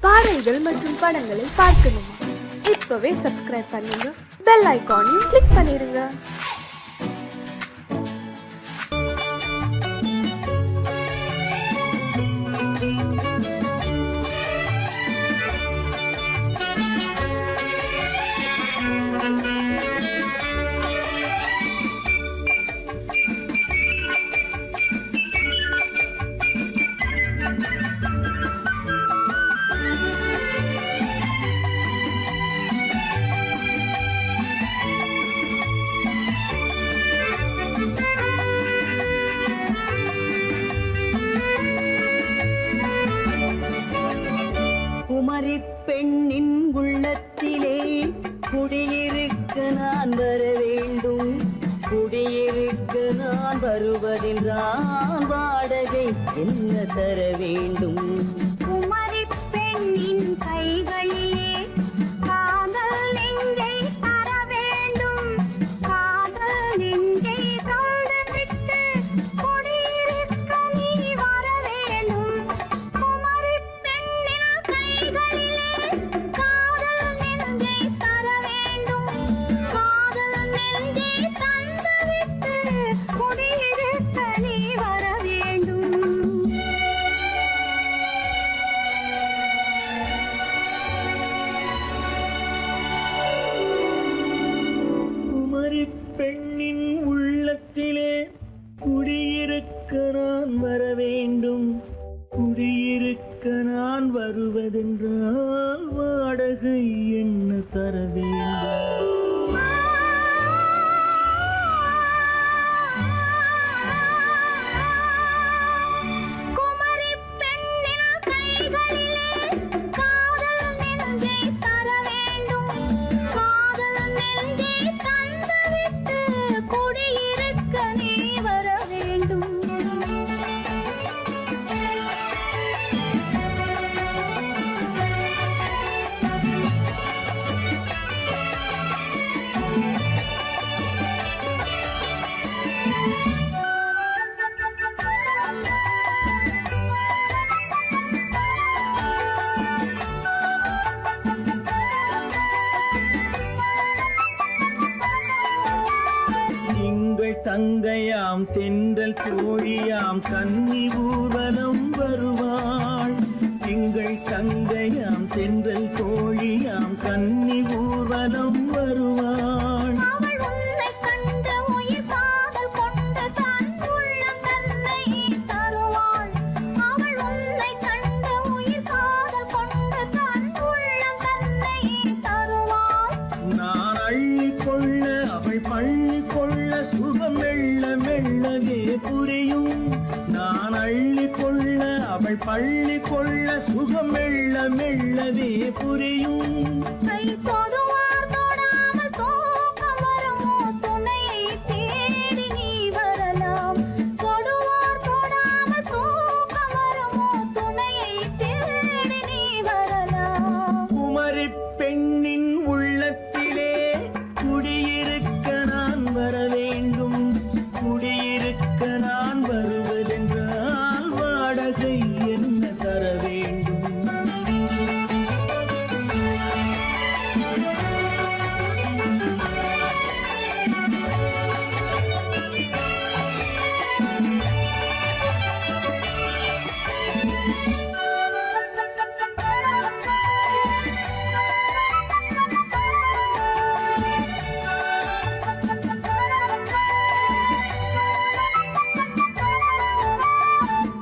பாடல்கள் மற்றும் படங்களை பார்க்கணுமா? இப்பவே சப்ஸ்கிரைப் பண்ணுங்க, பெல் ஐகானையும் கிளிக் பண்ணிருங்க. பெண்ணின் உள்ளத்திலே குடியிருக்க நான் வர வேண்டும். குடியிருக்க நான் வருவதென்றால் வாடகை என்ன தர வேண்டும்? குமரி பெண்ணின் கைகளிலே காதல் நெஞ்சை தர வேண்டும். காதல் நெஞ்சை தந்துவிட்டு குடியிருக்க நீ வர வேண்டும். குமரி பெண்ணின் கைகளிலே காதல் நெஞ்சை தர வேண்டும். காதல் நெஞ்சை தந்துவிட்டு குடியிருக்க நீ வர வேண்டும். குமரி பெண்ணின் உள்ளத்திலே குடியிருக்க நான் வர வேண்டும். குடியிருக்க நான் வருவதென்றால் வாடகை என்ன தர வேண்டும்? குமரி பெண்ணின் கைகளிலே காதல் நெஞ்சை தர வேண்டும். காதல் நெஞ்சை தந்துவிட்டு குடியிருக்க நீ வர வேண்டும். திங்கள் தங்கையாம் தென்றல் தோழியாம் கன்னி ஊர்வலம் வருவாள். திங்கள் தங்கையாம் தென்றல் தோழியாம் கன்னி ஊர்வலம் வருவாள். அவள் உன்னை கண்டு உயிர் காதல் கொண்டு தன் உள்ளம் தன்னை தருவாள். அவள் உன்னை கண்டு உயிர் காதல் கொண்டு தன் உள்ளம் தன்னை தருவாள். நான் அள்ளி கொள்ள அவள் பள்ளி கொள்ள சுகம் மெல்ல மெல்லவே புரியும். நான் அள்ளி கொள்ள அவள் பள்ளி கொள்ள சுகம் மெல்ல மெல்லவே புரியும். கை தொடுவார் தொடாமல் தூக்கம் வருமோ? துணையை தேடி நீ வரலாம். தொடுவார் தொடாமல் தூக்கம் வருமோ? துணையை தேடி நீ வரலாம். குமரி பெண்ணின் உள்ளத்திலே குடியிருக்க நான் வர வேண்டும். குடியிருக்க நான் வருவதென்றால் வாடகை என்ன தர வேண்டும்?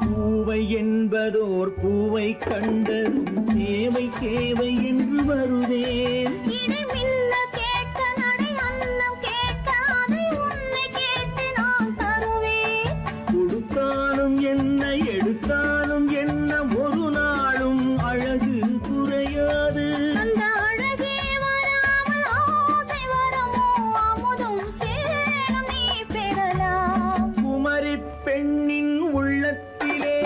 பூவை என்பதோர் பூவை கண்டதும் தேவை தேவை என்று வருவேன். இடி மின்ன கேட்க நடை அன்னம் கேட்க அதை உன்னை கேட்டு நான் தருவேன். கொடுத்தாலும் என்ன எடுத்தாலும் என்ன ஒரு நாளும் அழகு குறையாது. அந்த அழகே வராமல் ஆசை வரமோ? அமுதும் தேனும் நீ பெறலாம். குமரி பெண்ணின் உள்ளத்திலே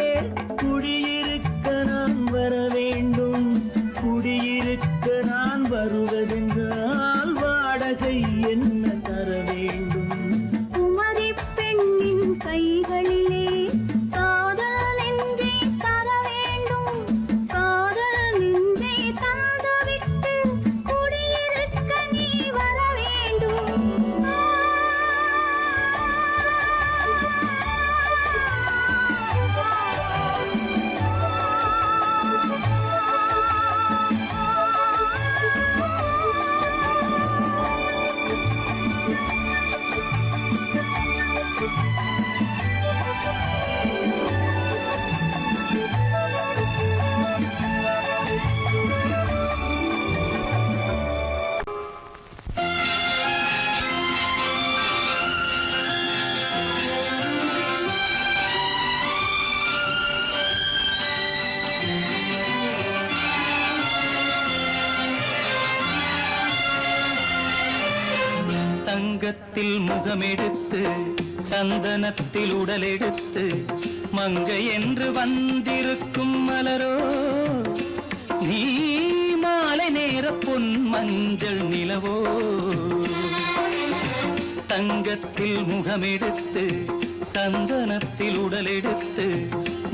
குடியிருக்க நான் வர வேண்டும். குடியிருக்க நான் வருவது தங்கத்தில் முகமெடுத்து சந்தனத்தில் உடலெடுத்து மங்கை என்று வந்திருக்கும் மலரோ நீ மாலை நேர பொன் மஞ்சள் நிலவோ தங்கத்தில் முகமெடுத்து சந்தனத்தில் உடலெடுத்து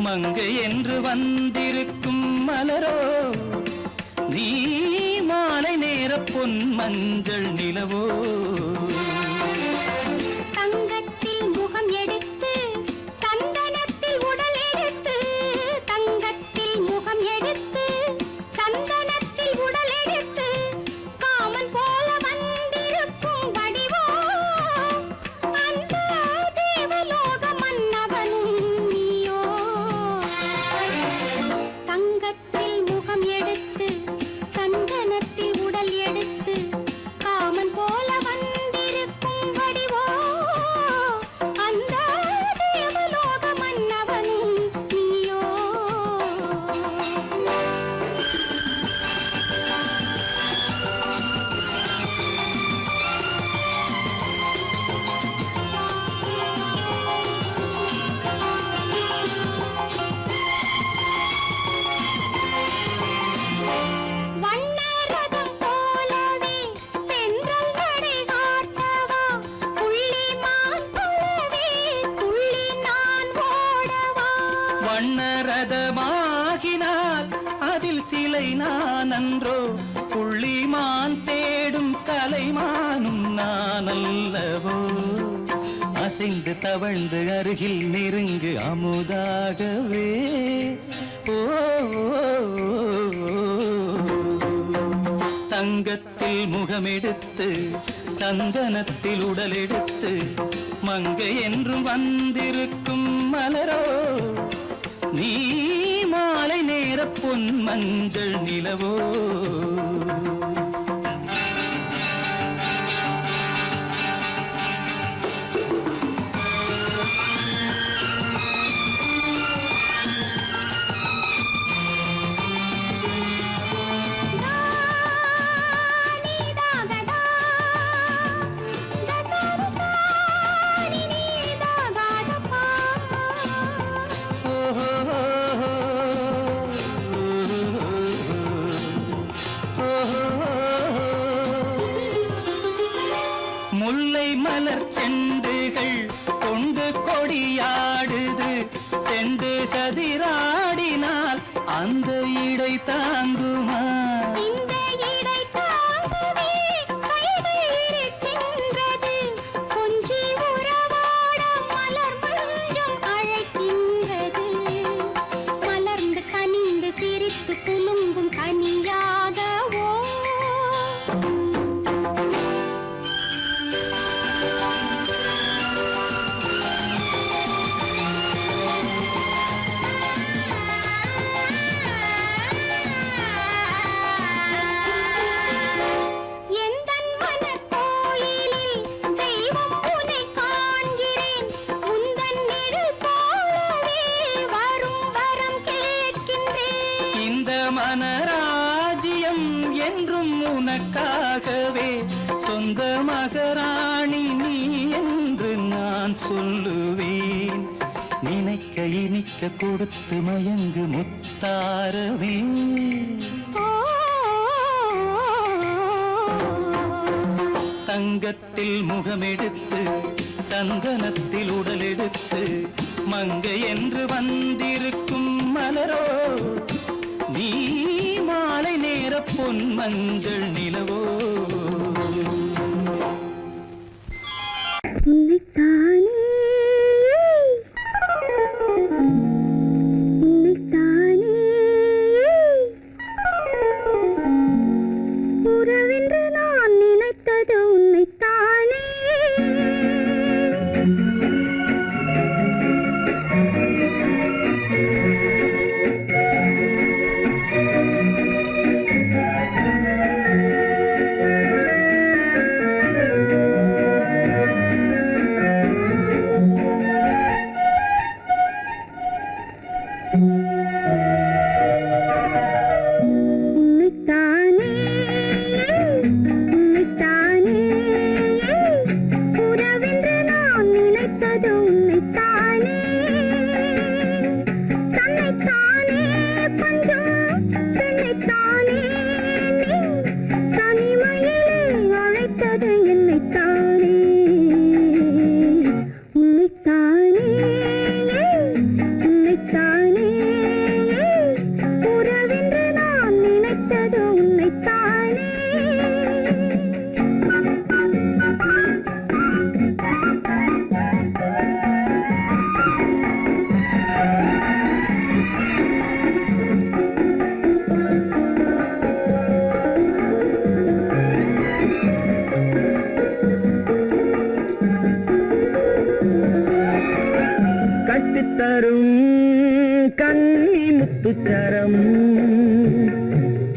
மங்கை என்று வந்திருக்கும் மலரோ நீ மாலை நேர பொன் மஞ்சள் நிலவோ தங்கத்தில் முகம் எடுத்து சந்தனத்தில் உடல் எடுத்து தங்கத்தில் முகம் எடுத்து சந்தனத்தில் உடல் எடுத்து காமன் போல வந்திருக்கும் வடிவோ அந்த தேவலோக மன்னவனும் நீயோ தங்கத்தில் முகம் எடுத்து சந்தனத்தில் உடல் எடுத்து காமன் போல வந்திருக்கும் வடிவோ அந்த தேவலோக மன்னவனும் நீயோ வண்ணரதம் போலவே தென்றல் நடை காட்டவா புள்ளிமான் போலவே துள்ளி நான் ஓடவா வண்ணரதமாகினால் அதில் சிலை நான் அன்றோ புள்ளிமான் தேடும் கலைமானும் நான் அல்லவோ அசைந்து தவழ்ந்து அருகில் நெருங்கு அமுதாகவே ஓ தங்கத்தில் முகமெடுத்து சந்தனத்தில் உடலெடுத்து மங்கை என்றும் வந்திருக்கும் மலரோ நீ மாலை நேர பொன் மஞ்சள் நிலவோ நீதாகதா தசரசா நீதாகதப்பா முல்லை மலர் செண்டுகள் கொண்டு கொடியாடுது செண்டு சதிராடினால் அந்த இடை தாங்குமா இந்த இடை தாங்கவே கைகள் இருக்கின்றது கொஞ்சி உறவாட மலர் மஞ்சம் அழைக்கின்றது மலர்ந்து கனிந்து சிரித்து குலுங்கும் கனியாகவோ எந்தன் மனக்கோயிலில் தெய்வம் உன்னை காண்கிறேன் உந்தன் நிழல் போலவே வரும் வரம் கேட்கின்றேன் இந்த மனராஜ்யம் என்றும் உனக்காகவே சொந்த மகராணி நீ என்று நான் சொல்லுவேன் நினைக்க இனிக்க கொடுத்து மயங்கு முத்தாரவே ஓ தங்கத்தில் முகமெடுத்து சந்தனத்தில் உடலெடுத்து மங்கை என்று வந்திருக்கும் மலரோ நீ மாலை நேர பொன் மஞ்சள் நிலவோ உறவென்று நான் நினைத்தது உன்னைத்தானே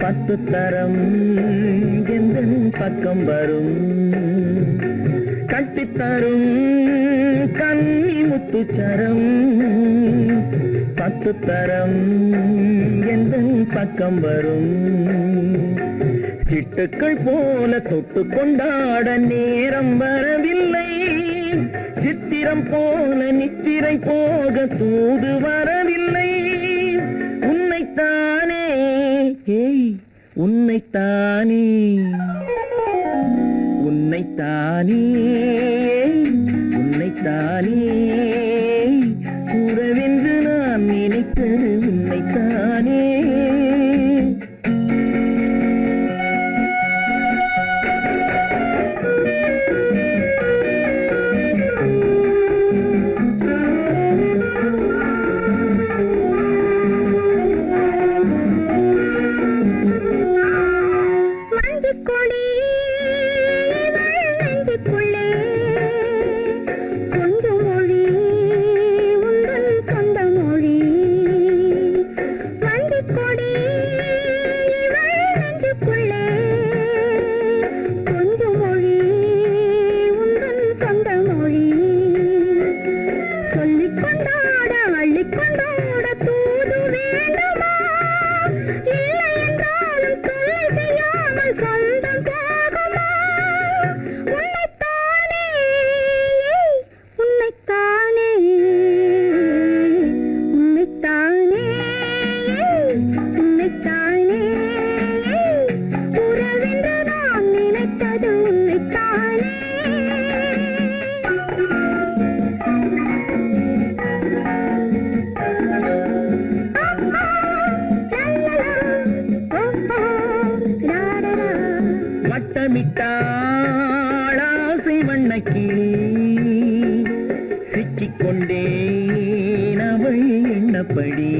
10 தரம் எந்த பக்கம் வரும் கட்டித்தரும் கன்னி முத்துச்சரம் 10 தரம் எந்த பக்கம் வரும் சிட்டுக்கள் போல தொட்டு கொண்டாட நேரம் வரவில்லை சித்திரம் போல நித்திரை போக தூது வரவில்லை உன்னைத்தானே ஏய் உன்னைத்தானே உன்னைத்தானே உன்னைத்தானே கூறவென்று நான் நினைத்தது உன்னைத்தானே வட்டமிட்டாளாசை வண்ணக்கிளி சிக்கிக்கொண்டேன் அவள் எண்ணப்படி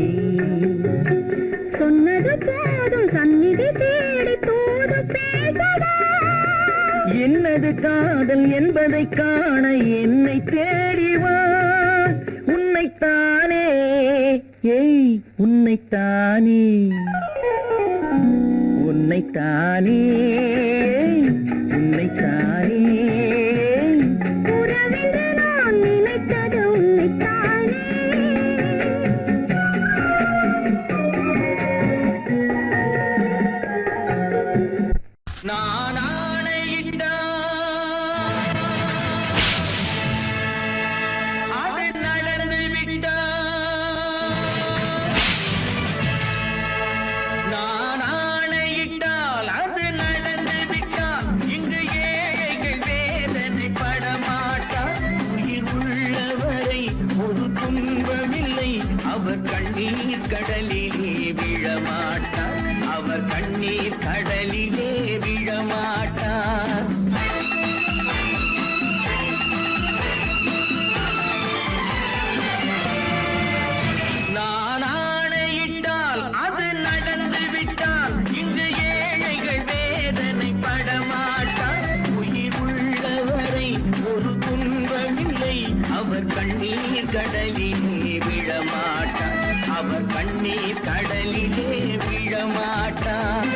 சொன்னது போதும் சந்நிதி தேடி தூது பேசவா என்னது காதல் என்பதை காண என்னை தேடிவா உன்னைத்தானே ஏய் உன்னைத்தானே உன்னைத்தானே உன்னைத்தானே உறவென்று நான் நினைத்தது உன்னைத்தானே நான் ஆணையிட்டால் அது நடந்து விட்டால் நான் ஆணையிட்டால் அது நடந்து விட்டால் இங்கு ஏழைகள் வேதனை படமாட்டார் உயிர் உள்ளவரை ஒரு துன்பமில்லை அவர் கண்ணீர் கடலிலே விழமாட்டார் அவர் கண்ணீர் கடலிலே விழமாட்டார் நான் ஆணையிட்டால் அது நடந்து விட்டால் இங்கு ஏழைகள் வேதனை படமாட்டார் உயிர் உள்ளவரை ஒரு துன்பமில்லை அவர் கண்ணீர் கடலிலே விழமாட்டார் அவர் கண்ணீர் கடலிலே விழமாட்டார்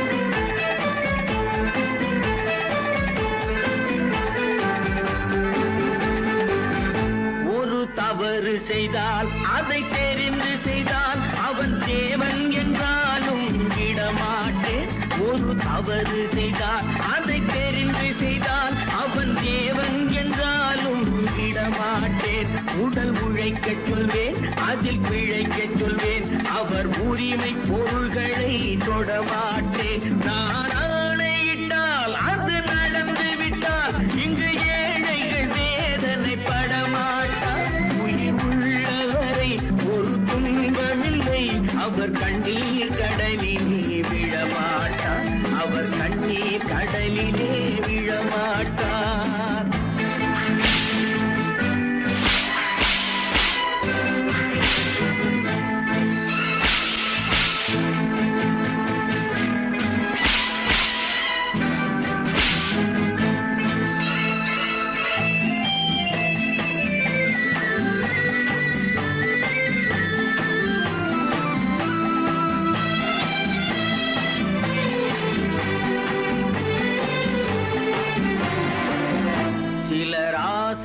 ஒரு தவறு செய்தால் அதை தெரிந்து செய்தால் அவன் தேவன் என்றாலும் விடமாட்டேன் ஒரு தவறு செய்தால் அதை தெரிந்து செய்தால் அவன் தேவன் என்றாலும் விடமாட்டேன் உடல் உழைக்கச் சொல்வேன் அதில் பிழைக்கச் சொல்வேன் அவர் உரிமை பொருள்களை தொடமாட்டேன் நான் ஆணையிட்டால் அது நடந்து விட்டால் இங்கு ஏழைகள் வேதனை படமாட்டார் உயிர் உள்ளவரை ஒரு துன்பமில்லை அவர் கண்ணீர் கடலிலே விழமாட்டார் அவர் கண்ணீர் கடலிலே விழமாட்டார்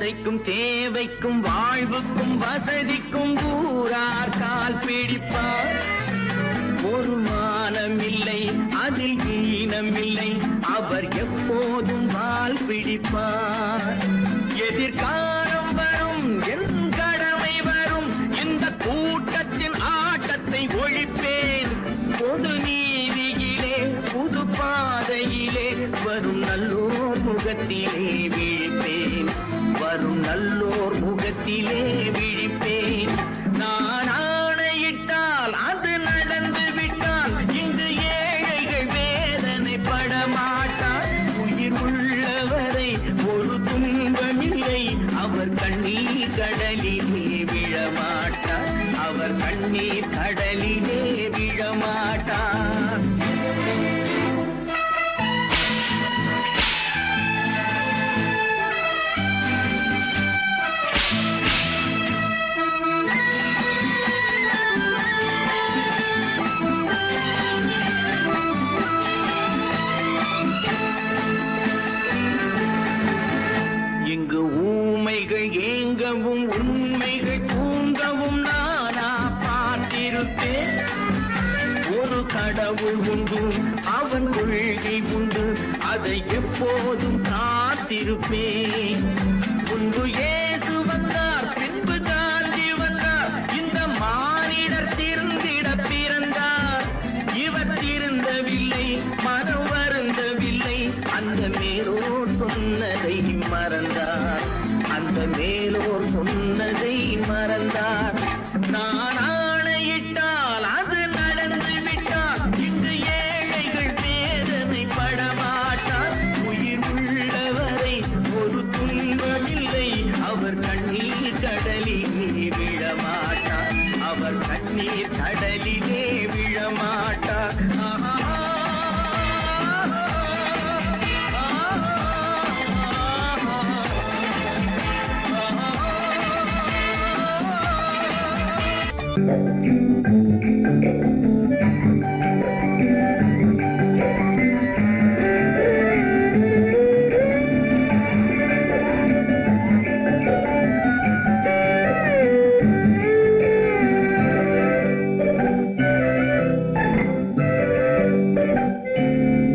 ஆசைக்கும் தேவைக்கும் வாழ்வுக்கும் வசதிக்கும் ஊரார் கால் பிடிப்பார். ஒரு மானமில்லை அதில் ஈனமில்லை, அவர் எப்போதும் வால் பிடிப்பார். எதிர்காலம் வரும் என் கடமை வரும், இந்த கூட்டத்தின் ஆட்டத்தை ஒழிப்பேன். பொது நீதியிலே புது பாதையிலே வரும் நல்லோர் முகத்திலே விழிப்பேன். வரும் நல்லோர் முகத்திலே விழிப்பேன். நான் ஆணையிட்டால் அது நடந்து விட்டால் இங்கு ஏழைகள் வேதனைப்பட மாட்டார். உயிர் உள்ளவரை ஒரு துன்பமில்லை, அவர் கண்ணீர் கடலிலே விழமாட்டார். அவர் கண்ணீர் கடலிலே விழமாட்டார். இங்கு ஊமைகள் ஏங்கவும் உண்மைகள் தூங்கவும் நானா பார்த்திருப்பேன். ஒரு கடவுள் உண்டு, அவன் கொள்கை உண்டு, அதை எப்போதும் காத்திருப்பேன். முன்பு இயேசு வந்தார், பின்பு காந்தி வந்தார், இந்த மானிடர் திருந்திட பிறந்தார். இவர் திருந்தவில்லை, மனம் வருந்தவில்லை, அந்த மேலோர் சொன்னதை மறந்தார். அந்த மேலோர் சொன்னதை மறந்தார். நான் ஆணையிட்டால் அது நடந்து விட்டால் இங்கு ஏழைகள் வேதனை படமாட்டார். உயிர் உள்ளவரை ஒரு துன்பமில்லை, அவர் கண்ணீர் கடலிலே விழமாட்டார். அவர் கண்ணீர் கடலிலே விழமாட்டார்.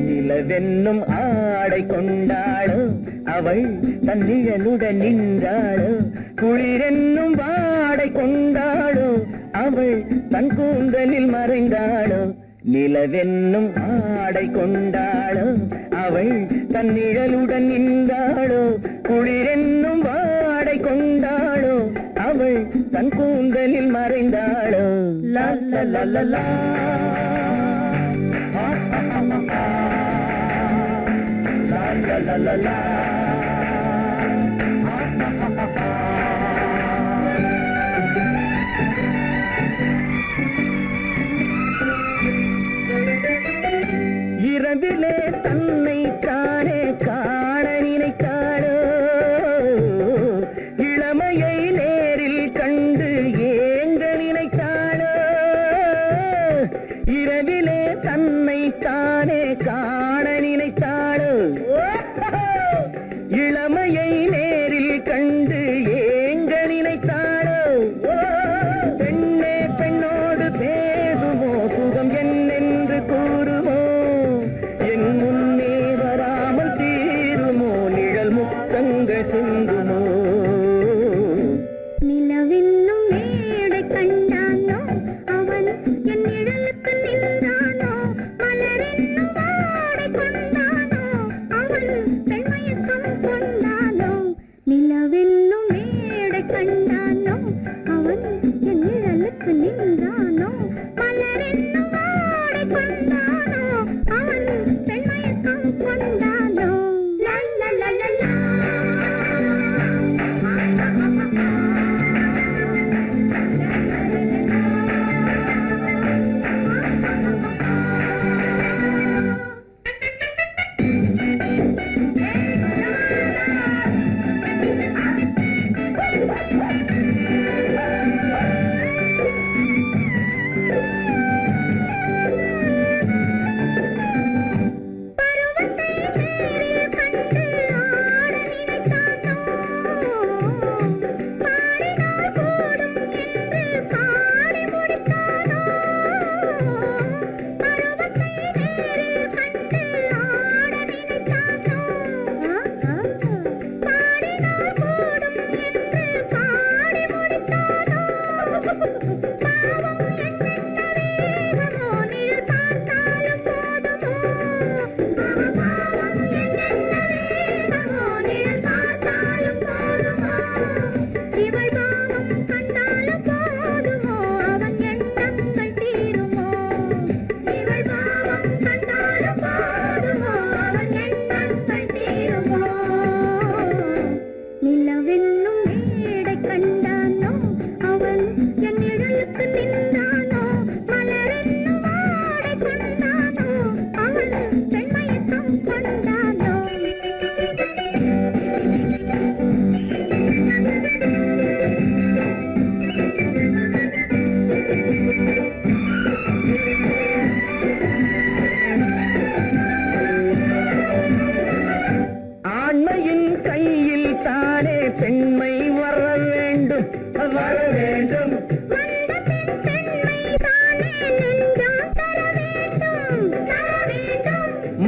நிலவென்னும் ஆடை கொண்டாளோ, அவள் தன் நிழலுடன் நின்றாளோ. குளிரென்னும் வாடை கொண்டாளோ, அவள் தன் கூந்தலில் மறைந்தாளோ. நிலவென்னும் ஆடை கொண்டாளோ, அவள் தன் நிழலுடன் நின்றாளோ. குளிரென்னும் வாடை கொண்டாளோ, அவள் தன் கூந்தலில் மறைந்தாளோ. லா லா லா லா லா. La la la la. இரவிலே தன்னை தானே காண நினைத்தாளோ, இளமையை நேரில் கண்டு ஏங்க நினைத்தாளோ. இரவிலே தன்னை தானே காண நினைத்தாளோ, இளமையை நேரில் கண்டு ஏங்க நினைத்தாளோ. பெண்ணே பெண்ணோடு பேசுமோ, சுகம் என்னென்று கூறுமோ. என் முன்னே வராமல் தீருமோ, நிழல் முத்தங்கள் சிந்துமோ. நிலவென்னும் மேடை கண்டானோ, அவன் என் நிழலுக்கு நின்றானோ. மலரென்னும் வாடை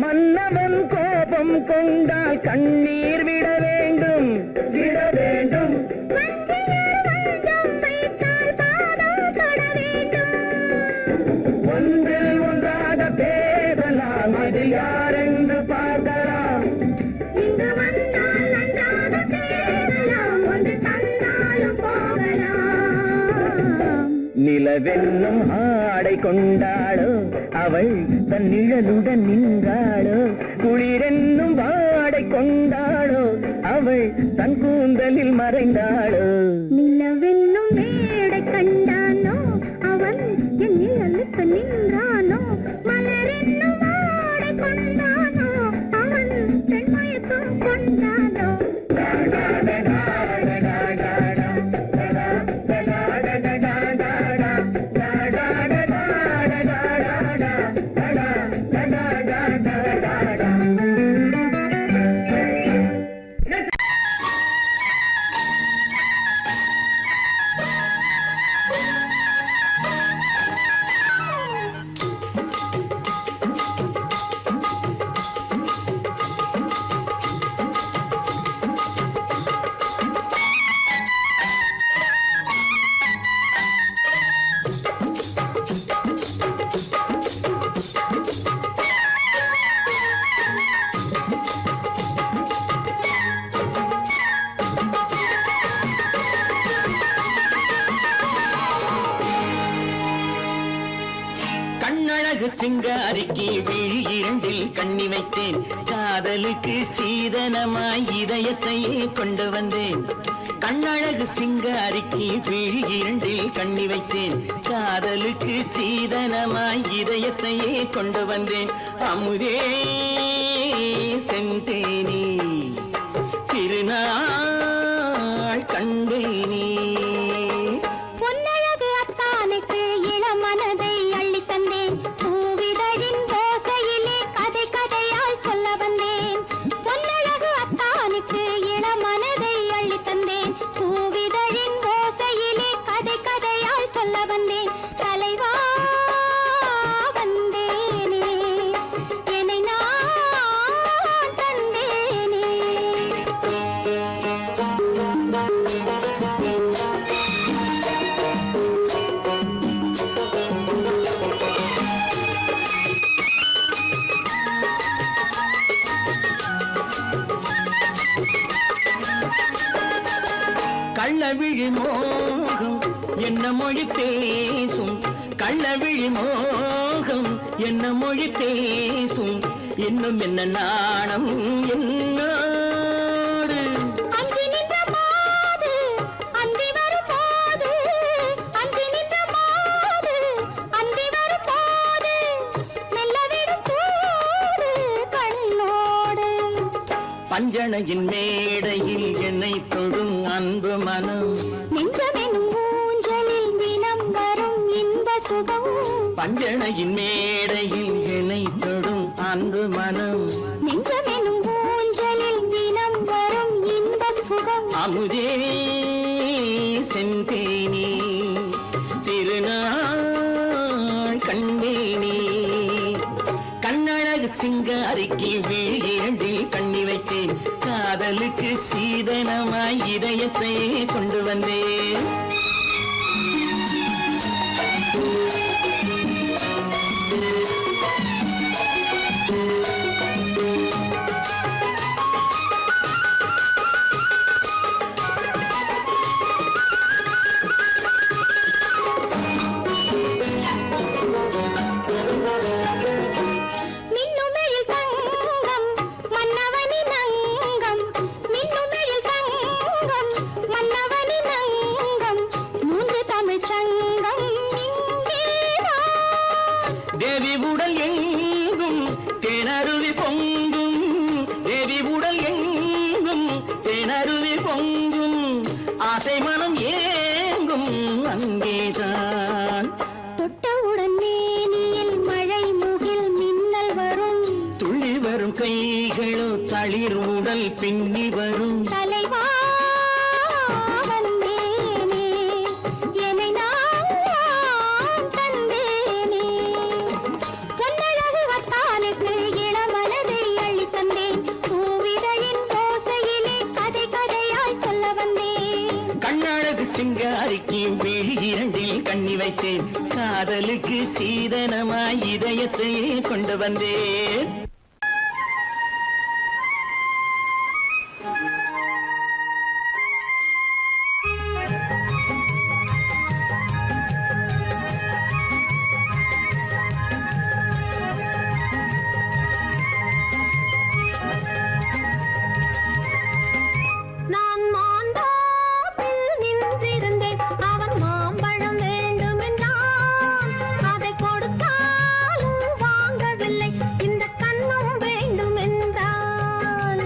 மன்னவன் கோபம் கொண்டால் கண்ணீர் விட வேண்டும், விட வேண்டும். ஒன்றில் ஒன்றாக பேசலாம், அது யாரென்று பார்க்கலாம். இங்கு வந்தால் நன்றாக பேசலாம், ஒன்று தந்தாலும் போகலாம். நிலவென்னும் ஆடை கொண்டாளோ, அவள் தன் நிழலுடன் நின்றாளோ. குளிரென்னும் வாடை கொண்டாளோ, அவள் தன் கூந்தலில் மறைந்தாளோ. நிலவென்னும் மேடை கண்டானோ, அவன் என் நிழலுக்கு நின்றானோ. மலரென்னும் வாடை கொண்டானோ, அவன் பெண் மயக்கம் கொண்டானோ. கண்ணழகு சிங்காரிக்கு விழி இரண்டில் கண்ணி வைத்தேன், காதலுக்கு சீதனமாய் இதயத்தையே கொண்டு வந்தேன். கண்ணழகு சிங்காரிக்கு விழி இரண்டில் கண்ணி வைத்தேன், காதலுக்கு சீதனமாய் இதயத்தையே கொண்டு வந்தேன். அமுதே செந்தேனே திருநாள் கண்டேனே. பொன்னழகு அத்தானுக்கு இளமனதை அள்ளித் தந்தேன், பூவிதழின் ஓசையிலே கதை கதையாய் சொல்ல வந்தேன். பொன்னழகு அத்தானுக்கு இளமனதை அள்ளித் தந்தேன், பூவிதழின் ஓசையிலே கதை கதையாய் சொல்ல வந்தேன். தலைவா வந்தேனே, என்னை நான் தந்தேனே. கள்ளவிழி மோகம் என்ன மொழி பேசும், கள்ளவிழி மோகம் என்ன மொழி பேசும். இன்னும் என்ன நாணம் என்னோடு. அஞ்சி நின்ற மாது அந்தி வரும் போது, அஞ்சி நின்ற மாது அந்தி வரும் போது, மெல்ல விடும் கூடு கண்ணோடு. பஞ்சணையின் மேடையில் என்னை தொடும் அன்பு மனம், நெஞ்சமெனும் ஊஞ்சலில் தினம் வரும் இன்ப சுகம். பஞ்சணையின் மேடையில் என்னை தொடும் அன்பு மனம். நெஞ்சமெனும் ஊஞ்சலில் தினம் வரும் இன்ப சுகம். அமுதே செந்தேனே திருநாள் கண்டேனே. கண்ணழகு சிங்காரிக்கு விழி இரண்டில் கண்ணி வைத்தேன், காதலுக்கு சீதனமாய் இதயத்தையே கொண்டு வந்தேன். மின்னுமெழில் தங்கம் மன்னவனின் அங்கம், மின்னுமெழில் தங்கம் மன்னவனின் அங்கம். மூன்று தமிழ்ச் சங்கம் இங்கேதான். தேவி உடல் எங்கும் தேனருவி பொங்கும், தேவி உடல் எங்கும் தேனருவி பொங்கும். ஆசை மனம் ஏங்கும் அங்கேதான். தொட்டவுடன் மேனியில் மழை முகில் மின்னல் வரும். துள்ளி வரும் கைகளோ தளிர் உடல் பின்னி வரும். தலைவா வந்தேனே, என்னை நான் தந்தேனே. பொன்னழகு வத்தானுக்கு இளமன ஆசைக்கு விழி இரண்டில் கண்ணி வைத்தேன். காதலுக்கு சீதனமாய் இதயத்தையே கொண்டு வந்தேன். நான் மாந்தோப்பில் நின்றிருந்தேன். அவன் மாம்பழம் வேண்டுமென்றான். அதை கொடுத்தாலும் வாங்கவில்லை. இந்த கன்னம் வேண்டுமென்றான்.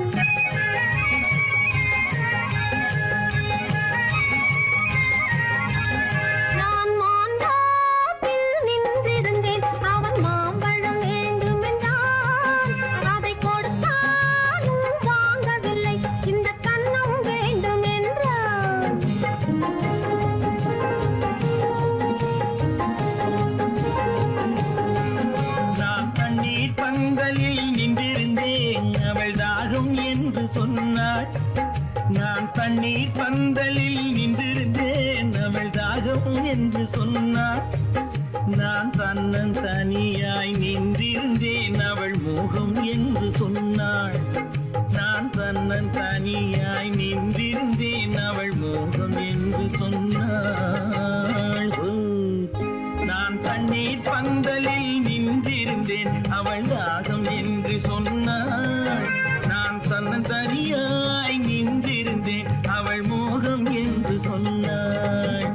நான் மாந்தோப்பில் நின்றிருந்தேன். அவன் மாம்பழம் வேண்டுமென்றான். அதை கொடுத்தாலும் வாங்கவில்லை. இந்த கன்னம் வேண்டுமென்றான். நான் தண்ணீர் பந்தலில் நின்றிருந்தேன், அவள் தாகம் என்று சொன்னாள். நான் தண்ணீர் பந்தலில் நின்றிருந்தேன், அவள் தாகம் என்று சொன்னாள். நான் தன்னன் தனியாய் நின்றிருந்தேன், அவள் மோகம் என்று சொன்னாள். நான் தன்னன் தனியாய் நின்றிருந்தேன், அவள் மோகம் என்று சொன்னாள். நான் தண்ணீர் பந்தலில் நின்றிருந்தேன், அவள் தாகம் என்று சொன்னாள். நான் தன்னன் தனியாய் நின்றிருந்தேன், அவள் மோகம் என்று சொன்னாள்.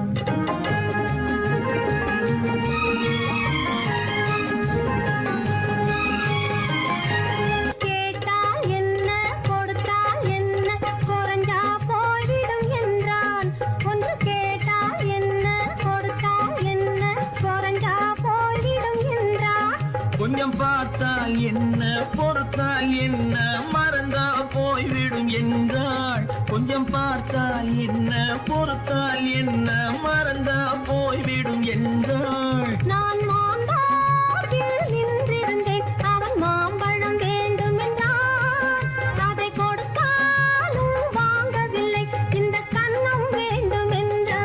கேட்டால் என்ன கொடுத்தால் என்ன குறைஞ்சா போய்விடும் என்றான். ஒன்று கேட்டால் என்ன கொடுத்தால் என்ன குறைஞ்சா போய்விடும் என்றான். கொஞ்சம் பார்த்தால் என்ன பொறுத்தால் என்ன மறந்தா போய்விடும் என்றாள். கொஞ்சம் பார்த்தால் என்ன பொறுத்தால் என்ன மறந்தா போய்விடும் என்றாள். நான் மாந்தோப்பில் நின்றிருந்தேன். அவன் மாம்பழம் வேண்டுமென்றான். அதை கொடுத்தாலும் வாங்கவில்லை. இந்த கன்னம் வேண்டுமென்றான்.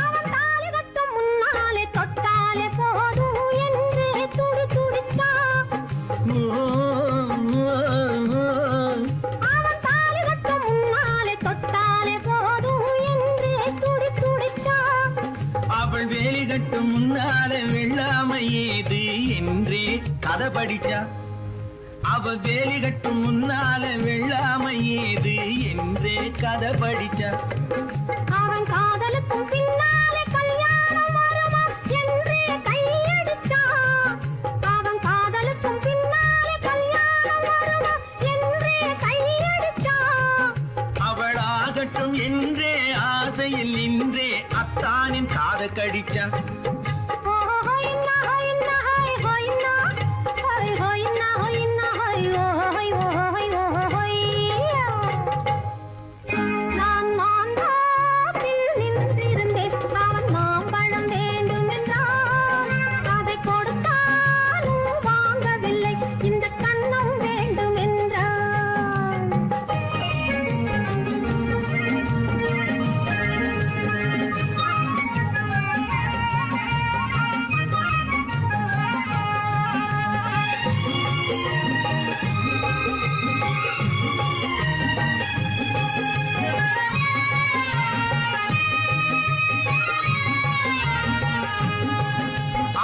அவன் தாலி கட்டும் முன்னாலே தொட்டாலே போதும் என்று துடித்தான். அவன் தாலி கட்டும் முன்னாலே தொட்டாலே போதும் என்று துடித்தான். அவள் வேலி கட்டும் முன்னாலே வெள்ளாமை ஏது என்றே கதை படிச்சா. அவள் வேலி கட்டும் முன்னாலே வெள்ளாமை ஏது என்றே கதை படிச்சா. அவன் காதலுக்கும் பின்னாலே கல்யாணம் வருமா என்றே கையடித்தான். அவன் காதலுக்கும் பின்னாலே கல்யாணம் வருமா என்றே கையடித்தான். அவள் ஆகட்டும் என்றே ஆசையில் நின்றே அத்தானின் காத கடிச்சா. நான் மாந்தோப்பில் நின்றிருந்தேன். அவன் மாம்பழம் வேண்டுமென்றான். அதை கொடுத்தாலும் வாங்கவில்லை. இந்த கன்னம் வேண்டுமென்றான்.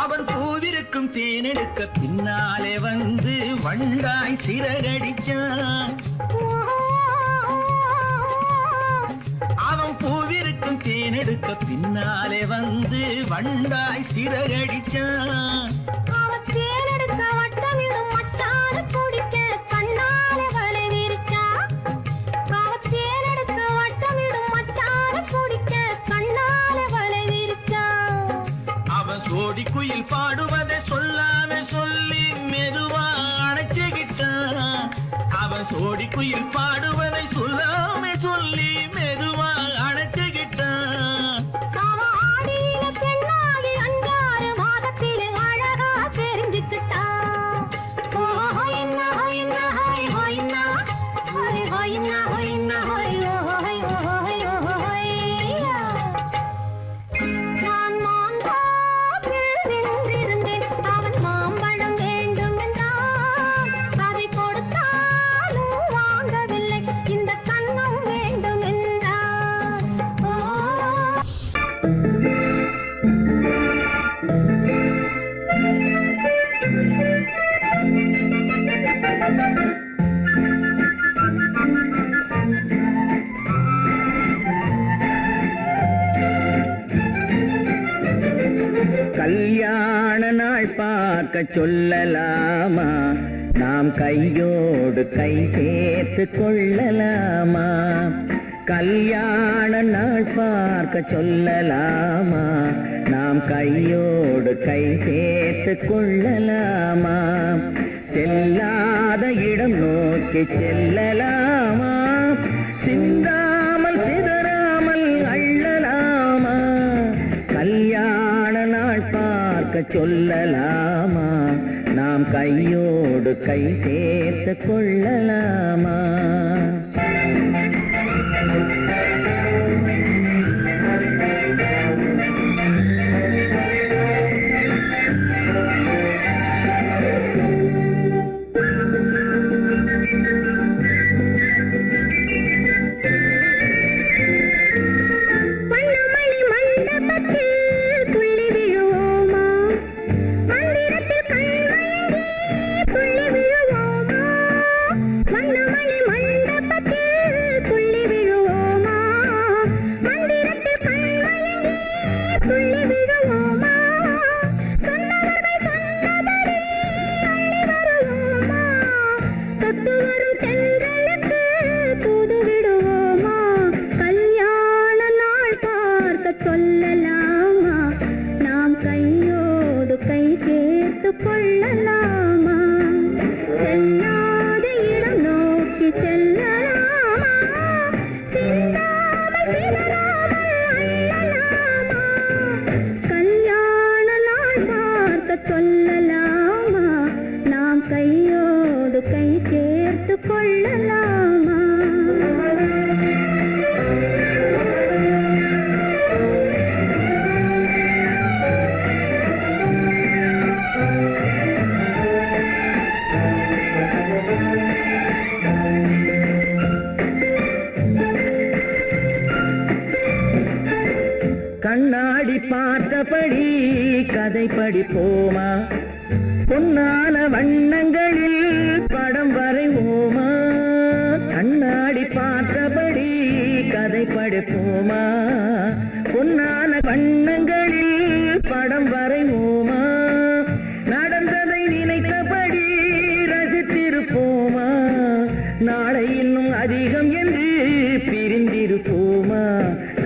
அவன் பூவிருக்கும் தேனெடுக்க பின்னாலே வந்து வண்டாய் சிறகடிச்சான். அவன் பூவிருக்கும் தேனெடுக்க பின்னாலே வந்து வண்டாய் சிறகடிச்சான். அவன் தேனெடுக்க வட்டமிடும் மட்டான குடிக்க கண்ணாலே வலை விரிச்சா. அவன் தேனெடுக்க வட்டமிடும் மட்டான குடிக்க கண்ணாலே வலை விரிச்சா. அவன் சோடி குயில் பாடுவதை சொல்லாத பார்க்க சொல்லலாமா? நாம் கையோடு கை சேர்த்து கொள்ளலாமா? கல்யாண நாள் பார்க்க சொல்லலாமா? நாம் கையோடு கை சேர்த்து கொள்ளலாமா? செல்லாத இடம் நோக்கி செல்லலாமா? சிந்தாமல் சிதறாமல் அள்ளலாமா? கல்யாண நாள் பார்க்க சொல்லலாமா? நாம் கையோடு கை சேர்த்து கொள்ளலாமா? கண்ணாடி பார்த்தபடி கதை படிப்போமா? பொன்னான வண்ணங்களில் படம் வரைவோமா? கண்ணாடி பார்த்தபடி கதை படிப்போமா? பொன்னான வண்ணங்களில் படம் வரைவோமா? நடந்ததை நினைத்தபடி ரசித்திருப்போமா? நாளை இன்னும் அதிகம் என்று பிரிந்திருப்போமா?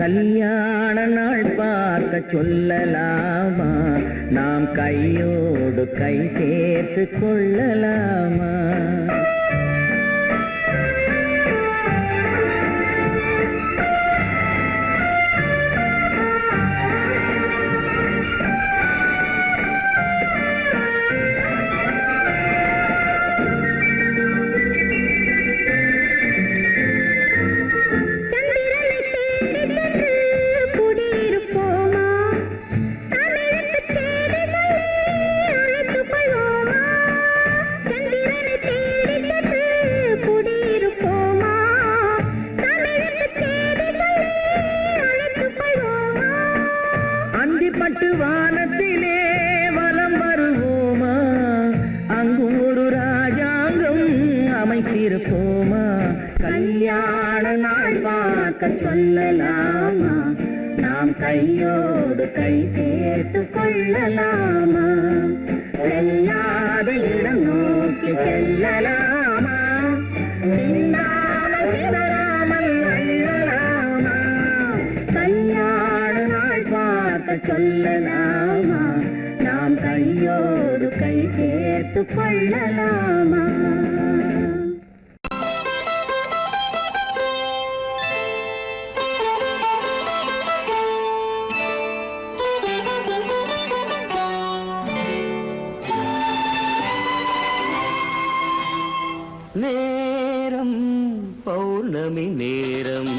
கல்யாண நாள் பார்க்க சொல்லலாமா? நாம் கையோடு கை சேர்த்து கொள்ளலாமா? பட்டு வானத்திலே வலம் வருவோமா? அங்கும் ஒரு ராஜாங்கம் அமைத்திருப்போமா? கல்யாண நாள் பார்க்க சொல்லலாமா? நாம் கையோடு கை சேர்த்து கொள்ளலாமா? செல்லாத இடம் நோக்கி செல்லலாமா? சிந்தாமல் சிதறாமல் அள்ளலாமா? கல்யாண நாள் பார்க்க சொல்லலாமா? நாம் கையோடு கை சேர்த்து கொள்ளலாமா? நேரம் பௌர்ணமி நேரம்,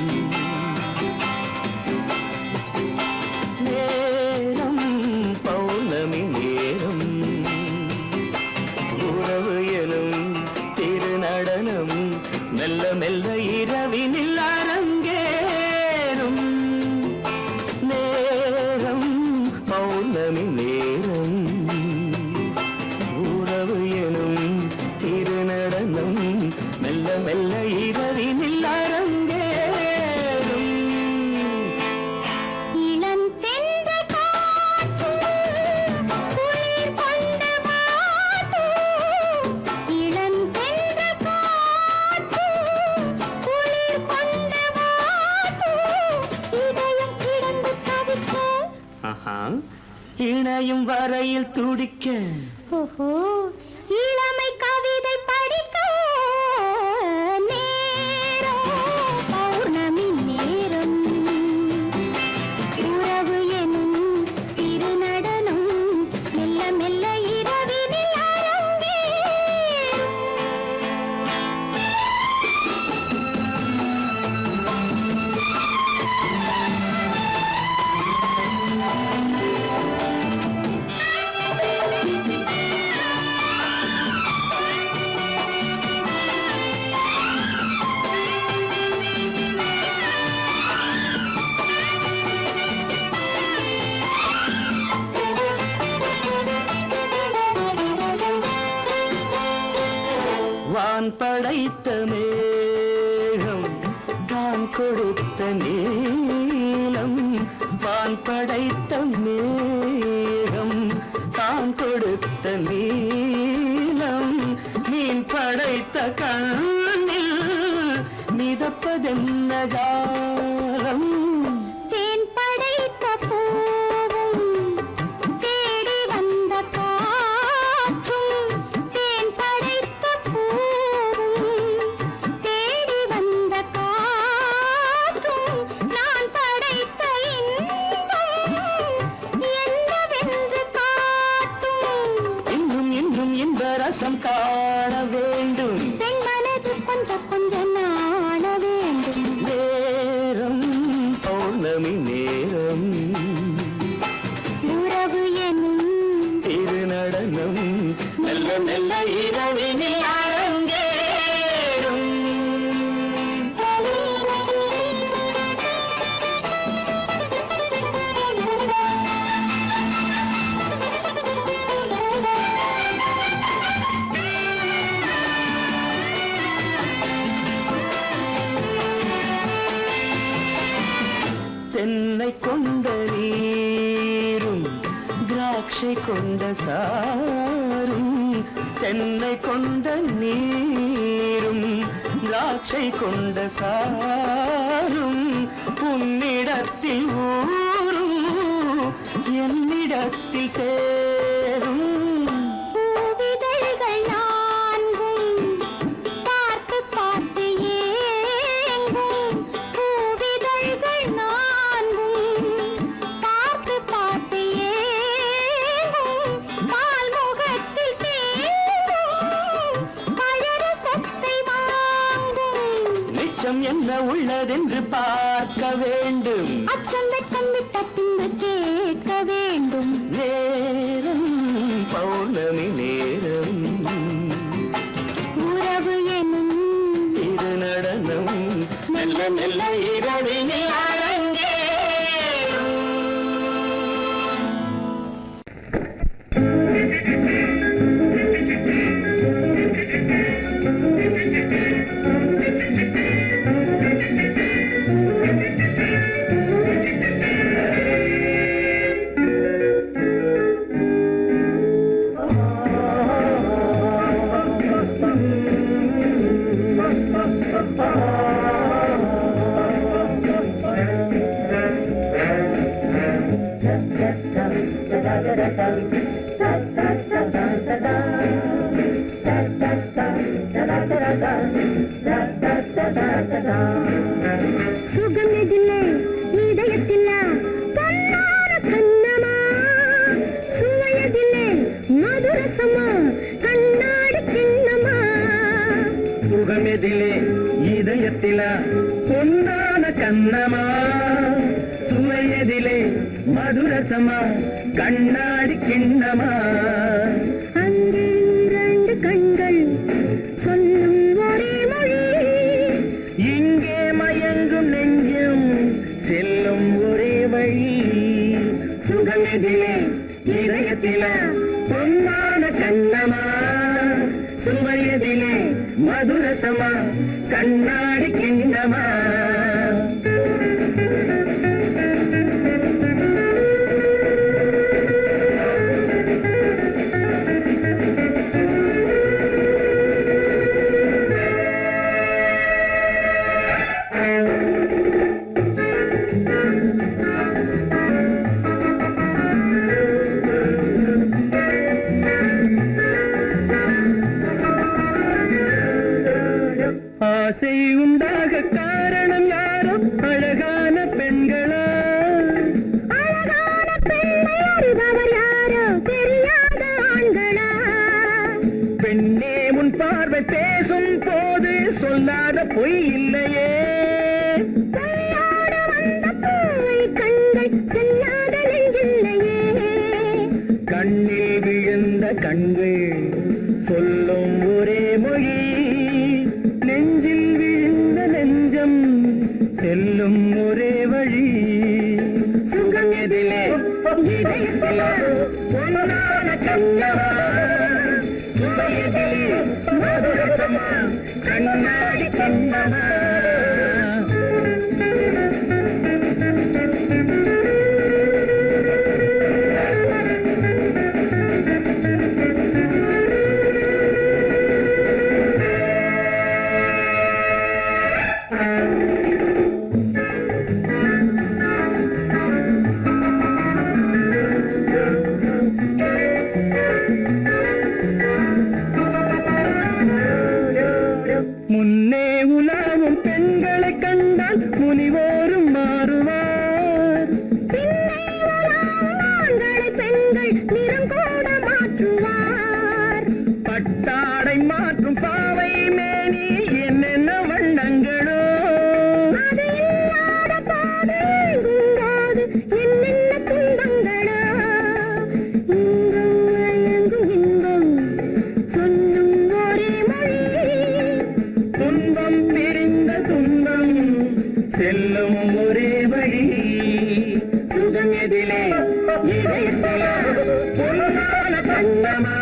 நேரம் பௌர்ணமி நேரம், உறவு எனும் இணையும் வரையில் துடிக்க ஓஹோ இளமை கவிதை படிக்க நேரம் பௌர்ணமி நேரம் உறவு எனும் திருநடனம் மெல்ல மெல்ல இரவினில் அரங்கேறும். வான் படைத்த மேகம் தான் கொடுத்த நீலம் வான் படைத்த மேகம் தான் கொடுத்த நீலம் மீன் படைத்த கண்ணில் மிதப்பதென்ன ஜாலம் தேன் படைத்த பூவும் தேடி வந்த காற்றும் தேன் படைத்த பூவும் தேடி வந்த காற்றும் நான் படைத்த இன்பம் என்னவென்று காட்டும். இன்னும் இன்னும் இன்ப ரசம் காண வேண்டும் பெண் மனது கொஞ்சம் கொஞ்சம் நாண வேண்டும். நேரம் பௌர்ணமி நேரம் உறவு எனும் திருநடனம் மெல்ல மெல்ல இரவினில் அரங்கேறும் தென்னை கொண்ட நீரும் திராட்சை கொண்ட சாரும் தென்னை கொண்ட நீரும் திராட்சை கொண்ட சாரும் உன்னிடத்தில் ஊரும் என்னிடத்தில் சேரும் பூவிதழ்கள் நான்கும் பார்த்து பார்த்து ஏங்கும். பூவிதழ்கள் நான்கும் பார்த்து பார்த்து ஏங்கும். பால்முகத்தில் தேங்கும் பழரசத்தை வாங்கும். நிச்சம் என்ன உள்ளதென்று பார்க்க வேண்டும் அச்சம் வெச்சம் விட்ட பின்பு கேட்க வேண்டும். நேரம் பௌர்ணமி நேரம் உறவு எனும் இது நடனம் மெல்ல மெல்ல இரவினில் அரங்கேறும் சுகமெதிலே இதயத்தில பொன்னான கண்ணமா சுவையதிலே மதுரசமா கண்ணாடி கிண்ணமா சுகமெதிலே இதயத்தில பொன்னான கண்ணமா சுவையதிலே மதுரசமா கண்ணாடி கிண்ணமா அங்கே இரண்டு கண்கள் சொல்லும் ஒரே மொழி இங்கே மயங்கும் நெஞ்சும் செல்லும் ஒரே வழி சுகமெதிலே இதயத்தில பொன்னான கண்ணமா சுவையதிலே மதுரசமா கண்ணாடி கிண்ணமா அழகான பெண்களா அழகான பெண்ணை அறிபவர் யாரோ தெரியாத ஆண்களா பெண்ணே உன் பார்வை பேசும் போது சொல்லாத பொய் இல்லையே கையோடு வந்த பூவை கண்கள் செல்லாத நெஞ்சில்லையே கண்ணில் விழுந்த கண்கள் சொல்லும் ஒரே மொழி நெஞ்சில் விழுந்த நெஞ்சம் செல்லும் ஒரே வழி சுகம் எதிலே இதயத்திலே பொன்னான கண்ணவா சுவை எதிலே மதுரசமா கண்ணாடி கண்ணவா முன்னே உலாவும் பெண்களை கண்டால் முனிவோரும் மாறுவார் பின்னை உலாவும் ஆண்களை பெண்கள் நிறம் கூட மாற்றுவார் பட்டாடை மாற்றும் பாவை மேனி என்னென்ன வண்ணங்களோ அது இல்லாத போது எங்குங்காது என்னென்ன துன்பங்களோ இங்கும் அயங்கும் இன்பம் சொல்லும் ஒரே மொழி துன்பம் பிரிந்த துன்பம் செல்லும் ஒரே வழி சுகம் எதிலே இதயத்திலே பொன்னான கண்ணமா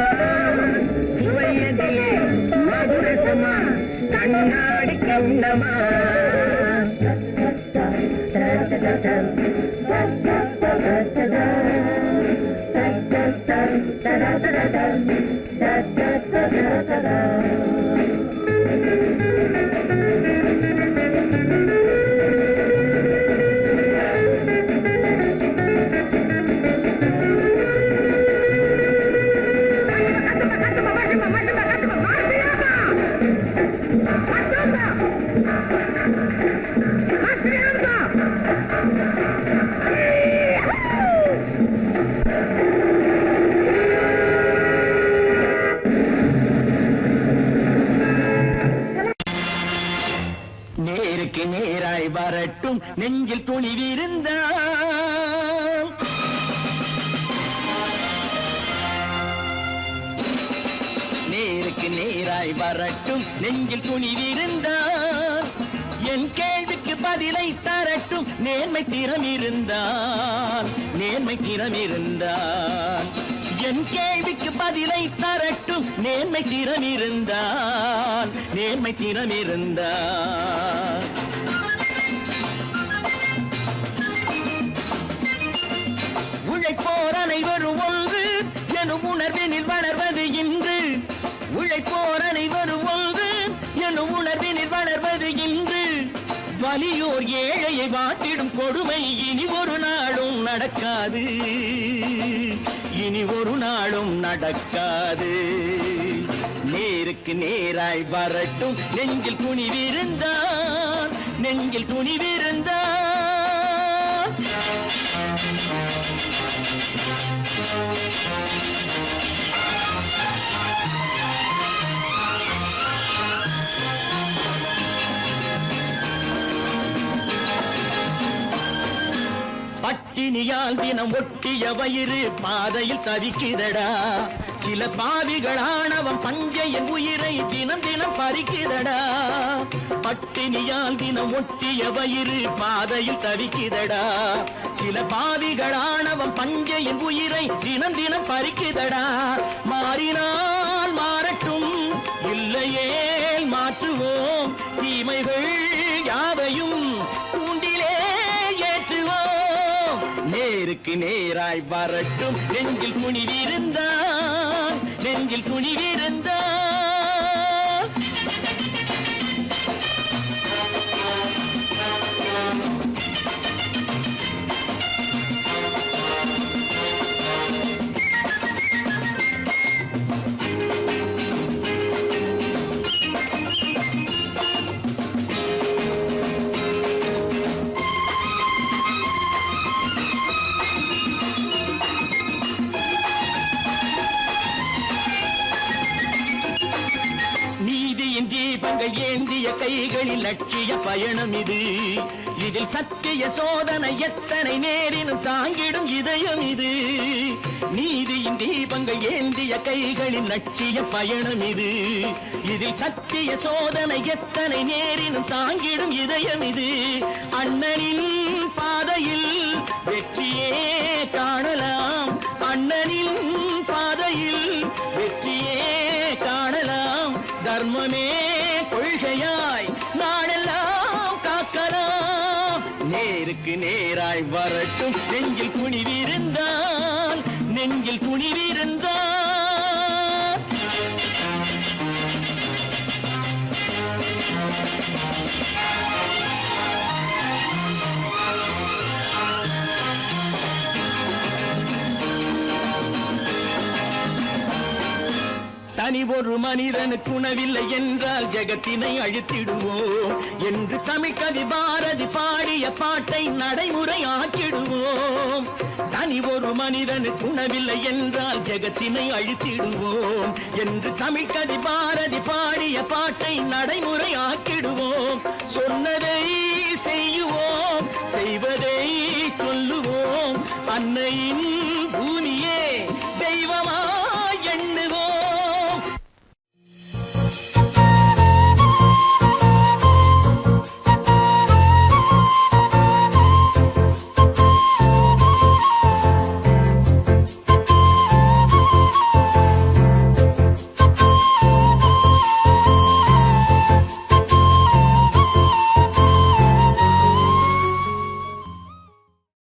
சுவை எதிலே மதுரசமா கண்ணாடி கண்ணமா நேருக்கு நேராய் வரட்டும் நெஞ்சில் துணிவிருந்தால் நேருக்கு நேராய் வரட்டும் நெஞ்சில் துணிவிருந்தால் என் கேள்விக்கு பதிலை தரட்டும் நேர்மை திறம் இருந்தால் என் கேள்விக்கு பதிலை தரட்டும் நேர்மை திறம் இருந்தால் உழைப்போர் அனைவரும் ஒன்று எனும் உணர்வினில் வளர்வது இன்று உழைப்போர் அனைவரும் ஒன்று எனும் உணர்வினில் வளர்வது இன்று வலியோர் ஏழையை வாட்டிடும் கொடுமை இனி ஒரு நாளும் நடக்காது நேருக்கு நேராய் வரட்டும் நெஞ்சில் துணிவிருந்தால் பட்டினியால் தினம் ஒட்டிய வயிறு பாதையில் தவிக்குதடா சில பாவிகள் ஆணவம் பஞ்சையின் உயிரை தினம் தினம் பறிக்குதடா பட்டினியால் தினம் ஒட்டிய வயிறு பாதையில் தவிக்குதடா சில பாவிகள் ஆணவம் பஞ்சையின் உயிரை தினம் தினம் பறிக்குதடா மாறினால் மாறட்டும் இல்லையே மாற்றுவோம் தீமைகள் யாவையும் கூண்டிலே ஏற்றுவோம் நேருக்கு நேராய் வரட்டும் நெஞ்சில் துணிவிருந்தால் கைகளில் லட்சிய பயணம் இது. இதில் சத்திய சோதனை எத்தனை நேரினும் தாங்கிடும் இதயம் இது. நீதியின் தீபங்கள் ஏந்திய கைகளின் லட்சிய பயணம் இது. இதில் சத்திய சோதனை எத்தனை நேரினும் தாங்கிடும் இதயம் இது. அண்ணனின் பாதையில் வெற்றியே காணலாம், அண்ணனின் பாதையில் வெற்றியே காணலாம். தர்மமே கொள்கையாய் நாடெல்லாம் காக்கலாம். நேருக்கு நேராய் வரட்டும் நெஞ்சில் துணிவிருந்தால், நெஞ்சில் துணிவிருந்தால். தனி ஒரு மனிதனுக்கு உணவில்லை என்றால் ஜெகத்தினை அழித்திடுவோம் என்று தமிழ் கவி பாரதி பாடிய பாட்டை நடைமுறையாக்கிடுவோம். தனி ஒரு மனிதனுக்கு உணவில்லை என்றால் ஜெகத்தினை அழித்திடுவோம் என்று தமிழ் கவி பாரதி பாடிய பாட்டை நடைமுறையாக்கிடுவோம். சொன்னதை